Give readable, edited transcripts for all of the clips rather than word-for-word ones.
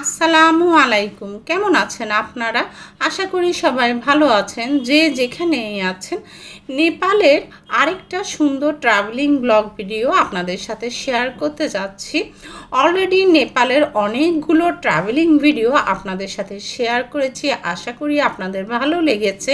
আসসালামু আলাইকুম। কেমন আছেন আপনারা? আশা করি সবাই ভালো আছেন। যে যেখানেই আছেন, নেপালের আরেকটা সুন্দর ট্রাভেলিং ব্লগ ভিডিও আপনাদের সাথে শেয়ার করতে যাচ্ছি। অলরেডি নেপালের অনেকগুলো ট্রাভেলিং ভিডিও আপনাদের সাথে শেয়ার করেছি, আশা করি আপনাদের ভালো লেগেছে।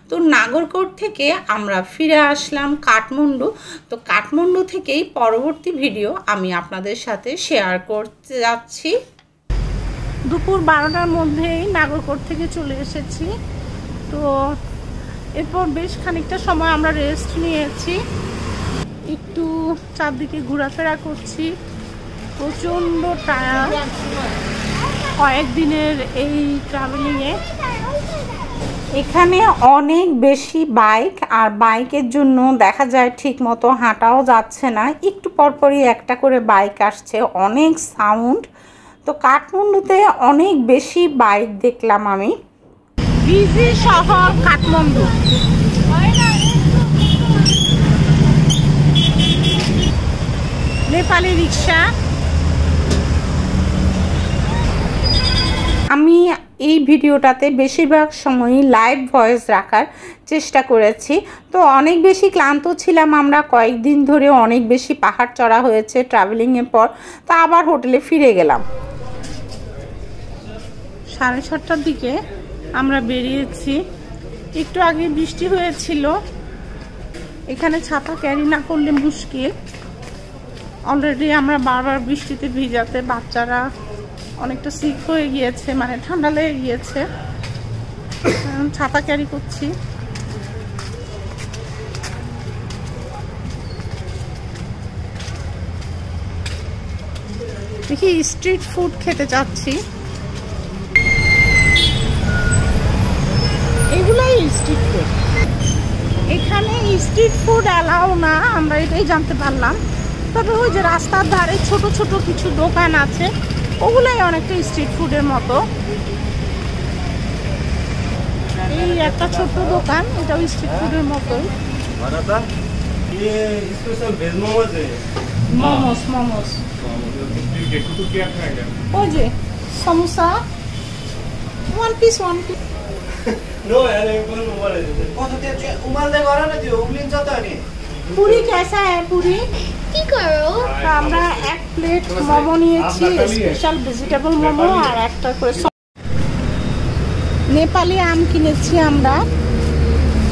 তো নাগরকোট থেকে আমরা ফিরে আসলাম কাঠমান্ডু। তো কাঠমান্ডু থেকেই পরবর্তী ভিডিও আমি আপনাদের সাথে শেয়ার করতে যাচ্ছি। দুপুর 12টার মধ্যেই নাগরকোট থেকে চলে এসেছি। তো এরপর বেশ খানিকটা সময় আমরা রেস্ট নিয়েছি, একটু চারদিকে ঘোরাফেরা করছি। প্রচণ্ড টায়ার্ড কয়েকদিনের এই ট্রাভেলিংয়ে। এখানে অনেক বেশি বাইক, আর বাইকের জন্য দেখা যায় ঠিক মতো হাঁটাও যাচ্ছে না, একটু পরপরই একটা করে বাইক আসছে, অনেক সাউন্ড। তো কাঠমান্ডুতে অনেক বেশি বাইক দেখলাম আমি। বিজি শহর কাঠমান্ডু। নেপালি রিক্সা। আমি এই ভিডিওটাতে বেশিরভাগ সময়ই লাইভ ভয়েস রাখার চেষ্টা করেছি। তো অনেক বেশি ক্লান্ত ছিলাম আমরা, কয়েকদিন ধরে অনেক বেশি পাহাড় চড়া হয়েছে ট্রাভেলিংয়ের পর। তো আবার হোটেলে ফিরে গেলাম। 6:30টার দিকে আমরা বেরিয়েছি। একটু আগে বৃষ্টি হয়েছিল, এখানে ছাতা ক্যারি না করলে মুশকিল। অলরেডি আমরা বারবার বৃষ্টিতে ভিজাতে বাচ্চারা অনেকটা সিক হয়ে গিয়েছে, মানে ঠান্ডা লেগে গিয়েছে। ছাতা ক্যারি করছি। দেখি স্ট্রিট ফুড খেতে চাচ্ছি। এগুলাই স্ট্রিট ফুড। এখানে স্ট্রিট ফুড অ্যালাউ না, আমরা এটাই জানতে পারলাম। তবে ওই যে রাস্তার ধারে ছোট ছোট কিছু দোকান আছে, ওগুলাই অনেকটা স্ট্রিট ফুডের মতো। এই একটা ছোট্ট দোকান, এটাও স্ট্রিট ফুডের মতোই। মোমোস মোমোস, ওই যে সমোসা, 1 পিস 1 পিস। पूरी कैसा है? पूरी কি করো? আমরা এক প্লেট মোমো নিয়েছি, স্পেশাল ভেজিটেবল মোমো, আর একটা করে নেপালি আম কিনেছি আমরা,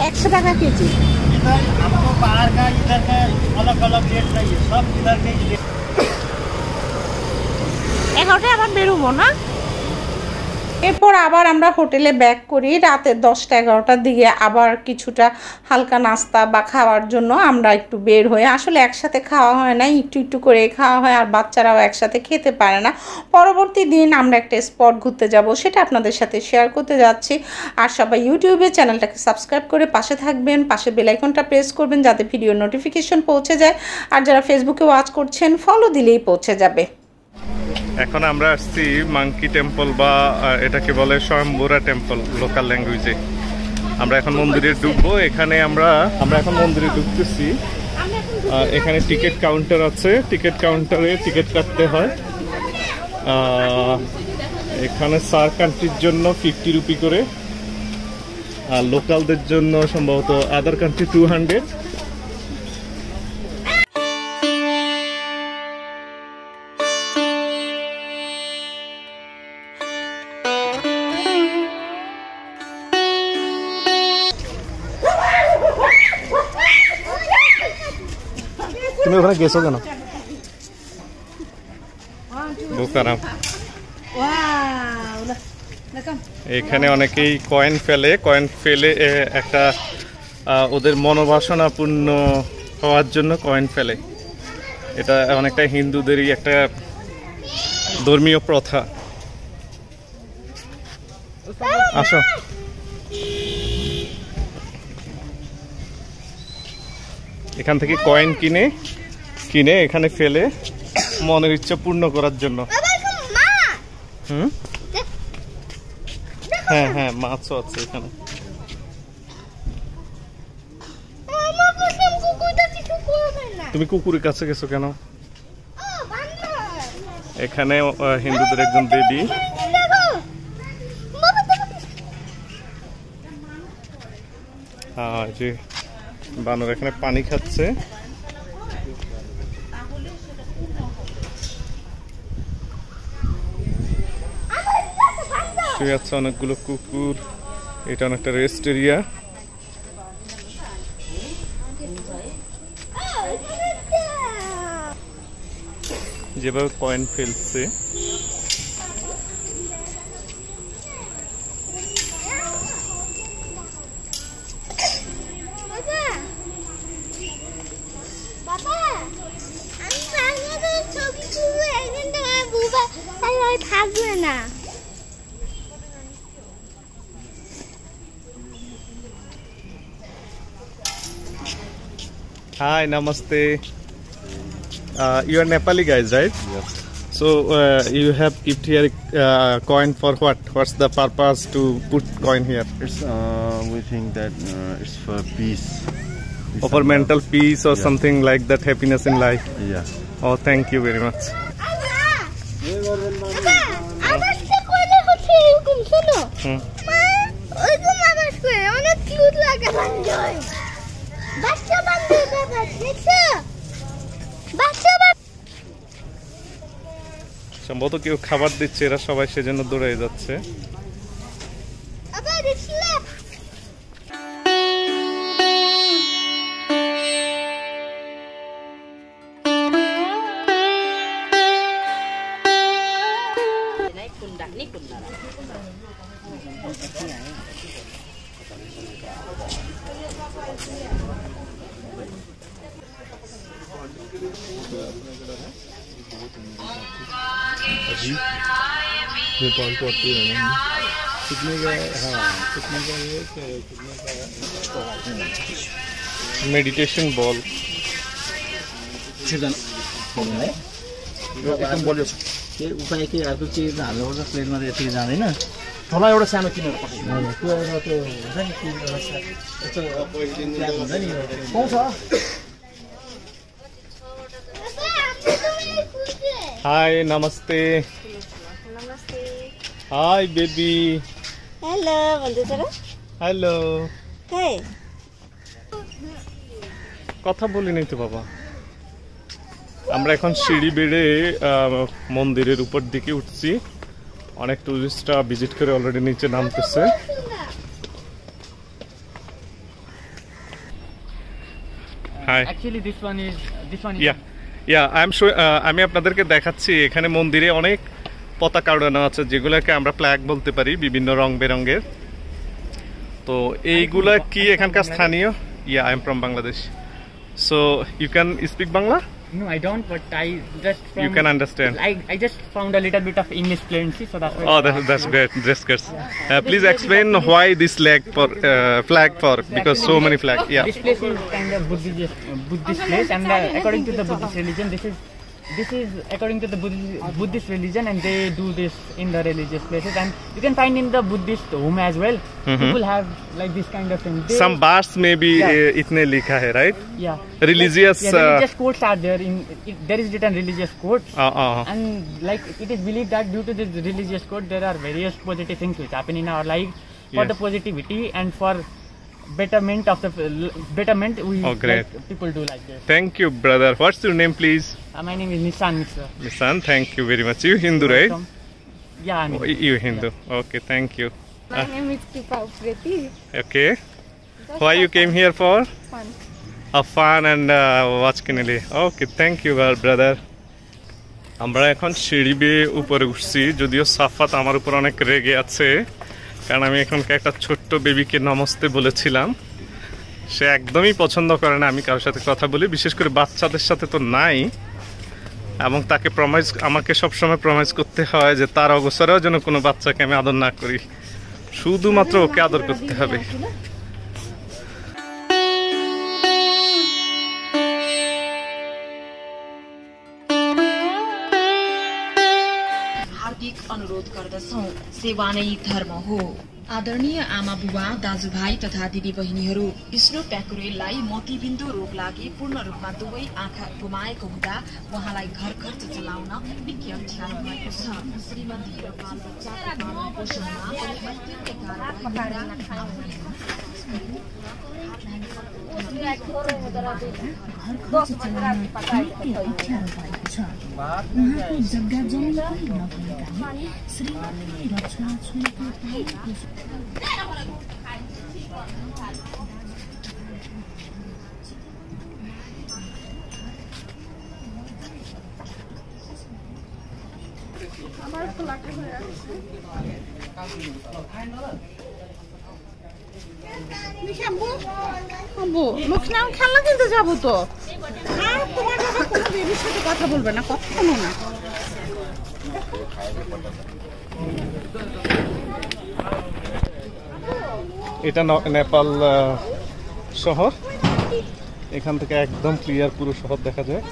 100 টাকা কেজি। हमको बाहर का इधर का अलग अलग रेट नहीं है, सब इधर के 11টায় আবার বেরোবো না। এরপর আবার আমরা হোটেলে ব্যাক করি। রাতের 10টা-11টার দিকে আবার কিছুটা হালকা নাস্তা বা খাওয়ার জন্য আমরা একটু বের হই। আসলে একসাথে খাওয়া হয় না, একটু একটু করে খাওয়া হয়, আর বাচ্চারাও একসাথে খেতে পারে না। পরবর্তী দিন আমরা একটা স্পট ঘুরতে যাব, সেটা আপনাদের সাথে শেয়ার করতে যাচ্ছি। আর সবাই ইউটিউবে চ্যানেলটাকে সাবস্ক্রাইব করে পাশে থাকবেন, পাশে বেল আইকনটা প্রেস করবেন যাতে ভিডিওর নোটিফিকেশন পৌঁছে যায়। আর যারা ফেসবুকে ওয়াচ করছেন, ফলো দিলেই পৌঁছে যাবে। এখন আমরা আসছি মাঙ্কি টেম্পল, বা এটাকে বলে স্বয়ম্বরা টেম্পল লোকাল ল্যাঙ্গুয়েজে। আমরা এখন মন্দিরে ঢুকবো। এখানে আমরা এখন মন্দিরে ঢুকতেছি। এখানে টিকিট কাউন্টার আছে, টিকিট কাউন্টারে টিকিট কাটতে হয়। এখানে সার কান্ট্রির জন্য 50 রুপি করে, আর লোকালদের জন্য সম্ভবত আদার কান্ট্রি 200। তুমি ওখানে গেছো কেন? এখানে অনেকেই কয়েন ফেলে একটা ওদের মনোবাসনা পূর্ণ হওয়ার জন্য কয়েন ফেলে। এটা অনেকটা হিন্দুদেরই একটা ধর্মীয় প্রথা। আসো, এখান থেকে কয়েন কিনে এখানে ফেলে মনের ইচ্ছা পূর্ণ করার জন্য। হ্যাঁ হ্যাঁ, মাছও আছে এখানে। তুমি কুকুরের কাছে গেছো কেন? এখানে হিন্দুদের একজন দেবী যে বানর এখানে পানি খাচ্ছে। শুয়ে আছে অনেকগুলো কুকুর। এটা অনেকটা রেস্ট এরিয়া। যেভাবে কয়েন ফেলছে থাকবে না। Hi, namaste. You are Nepali guys, right? Yes. So you have kept here coin for what? What's the purpose to put coin here? It's we think that it's for peace. Or for mental peace or Yeah. something like that, happiness in life. Yeah. Oh, thank you very much. সম্ভবত কেউ খাবার দিচ্ছে, এরা সবাই সেজন্য দৌড়ে যাচ্ছে। Meditation ball एकदम बलियो छ। के उपाय के अर्को चिज हाल्नु पर्छ प्लेनमा यति जाँदैन। ठुला एउटा सानो किनेर पठाउँछु। त्यो एउटा त्यो हुन्छ नि कि यस्तो प्याक हुन्छ नि पाउँछ। हाय नमस्ते। नमस्ते। Hi baby. हेलो भन्दैछ र? हेलो। कै কথা বলি নাই তো বাবা। আমরা এখন সিঁড়ি বেড়ে মন্দিরের উপর দিকে উঠছি। অনেক টুরিস্টরা ভিজিট করে অলরেডি নিচে নামতেছে। Hi Actually this one is yeah আমি আপনাদেরকে দেখাচ্ছি এখানে মন্দিরে অনেক পতাকা উড়ানো আছে, যেগুলোকে আমরা ফ্ল্যাগ বলতে পারি, বিভিন্ন রং বেরঙের। তো এইগুলা কি এখানকার স্থানীয়? Yeah I am from Bangladesh. So you can speak Bangla? No, I don't, but I just You can understand. I just found a little bit of English fluency, so that's why. Oh, that's great. That's good. Please explain why this flag for because so many flags. Yeah. This place is kind of Buddhist place, and according to the Buddhist religion, this is according to the Buddhist religion, and they do this in the religious places, and you can find in the Buddhist home as well. People have like this kind of thing. Some bars maybe itne likha hai, right? Yeah. Religious. Religious quotes are there. There is written religious quotes, and like it is believed that due to this religious quote, there are various positive things which happen in our life for the positivity and for betterment of the betterment. We great. like, people do like this. Thank you, brother. What's your name, please? My name is Nissan Mishra. Nissan. Thank you very much. You Hindu, right? Yeah, I'm You Hindu. Okay, thank you. My name is Kripa Upreti. Okay. Why you came here for? Fun. Fun and watch Kinili. Okay, thank you, brother. আমরা এখন সিঁড়ি বেয়ে উপরে উঠছি, যদিও সাফাত আমার উপর অনেক রেগে আছে, কারণ আমি এখানকার একটা ছোট্ট বেবিকে নমস্তে বলেছিলাম। সে একদমই পছন্দ করে না আমি কারোর সাথে কথা বলি, বিশেষ করে বাচ্চাদের সাথে তো নাই। এবং তাকে আমাকে সবসময় প্রমিস করতে হয় যে তার অবসরেও যেন কোনো বাচ্চাকে আমি আদর না করি, শুধুমাত্র ওকে আদর করতে হবে। हार्दिक अनुरोध गर्दछौं, सेवा नै धर्म हो। आदरणीय आमा बुबा, दाजुभाइ तथा दिदी बहिनीहरू, विष्णु प्याकुरेललाई मोतीबिन्दु रोग लागि पूर्ण रूपमा दुवै आँखा गुमाएको हुँदा उहाँलाई घर खर्च चलाउन निकै अप्ठ्यारो भएको छ। श्रीमती र बाल बच्चाको पालन पोषणमा पनि अत्यन्तै गाह्रो भएको हुँदा उहाँको जग्गा जमिन पनि नभएकाले श्रीमती र छोराछोरीको पाएको আব্বু লক্ষ্মী আমি খেলনা কিনতে যাবো তো। আর তোমার বাবা কোনো বেবির সাথে কথা বলবে না, কখনো না। এটা নেপাল শহর, এখান থেকে একদম ক্লিয়ার পুরো শহর দেখা যায়।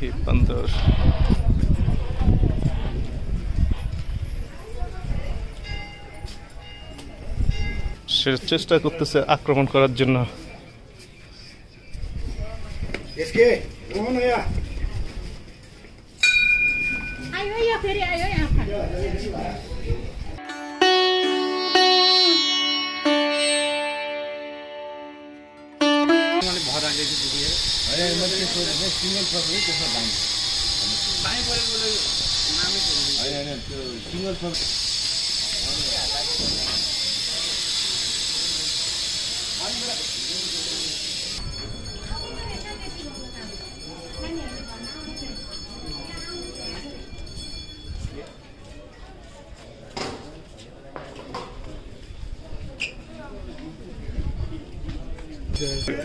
ये बंदर সে চেষ্টা করতেছে আক্রমণ করার জন্য।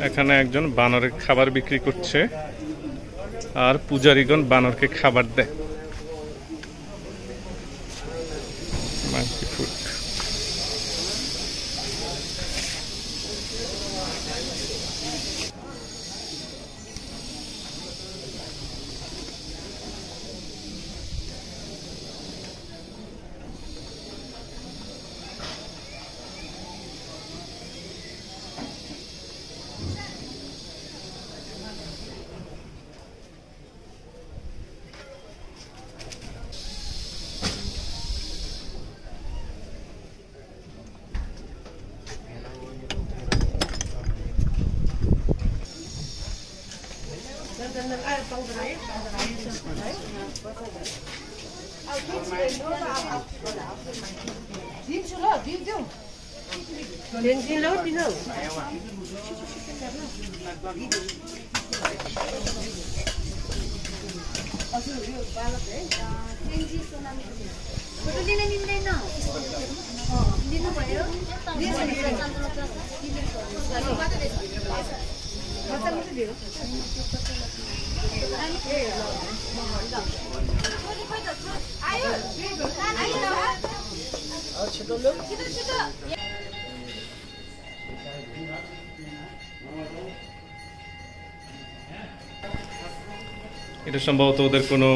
এখানে একজন বানরের খাবার বিক্রি করছে আর পূজারীগণ বানরকে খাবার দেয়। आयो এটা সম্ভবত ওদের কোনো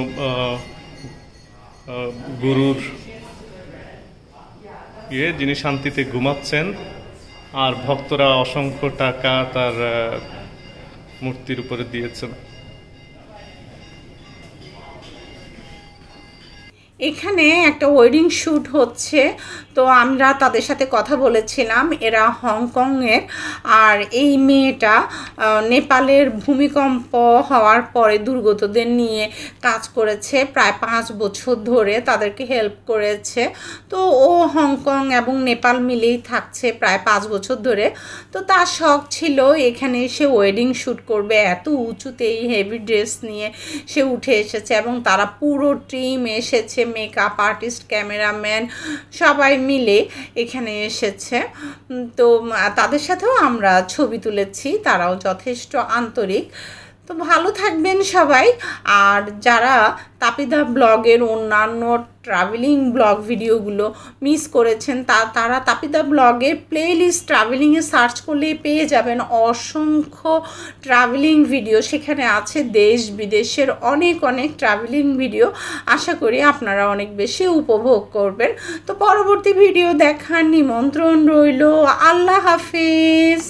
গুরুর যিনি শান্তিতে ঘুমাচ্ছেন, আর ভক্তরা অসংখ্য টাকা তার মূর্তির উপরে দিয়েছেন। এখানে একটা ওয়েডিং শ্যুট হচ্ছে, তো আমরা তাদের সাথে কথা বলেছিলাম। এরা হংকংয়ের, আর এই মেয়েটা নেপালের ভূমিকম্প হওয়ার পরে দুর্গতদের নিয়ে কাজ করেছে প্রায় 5 বছর ধরে, তাদেরকে হেল্প করেছে। তো ও হংকং এবং নেপাল মিলেই থাকছে প্রায় 5 বছর ধরে। তো তার শখ ছিল এখানে এসে ওয়েডিং শ্যুট করবে, এত উঁচুতেই হেভি ড্রেস নিয়ে সে উঠে এসেছে এবং তারা পুরো টিম এসেছে, মেকআপ আর্টিস্ট, ক্যামেরাম্যান সবাই মিলে এখানে এসেছে। তো তাদের সাথেও আমরা ছবি তুলেছি, তারাও যথেষ্ট আন্তরিক। তো ভালো থাকবেন সবাই। আর যারা তাপিদা ব্লগের অন্যান্য ট্রাভেলিং ব্লগ ভিডিওগুলো মিস করেছেন, তারা তাপিদা ব্লগের প্লেলিস্ট ট্রাভেলিংয়ে সার্চ করলেই পেয়ে যাবেন অসংখ্য ট্রাভেলিং ভিডিও। সেখানে আছে দেশ বিদেশের অনেক ট্রাভেলিং ভিডিও। আশা করি আপনারা অনেক বেশি উপভোগ করবেন। তো পরবর্তী ভিডিও দেখার নিমন্ত্রণ রইল। আল্লাহ হাফেজ।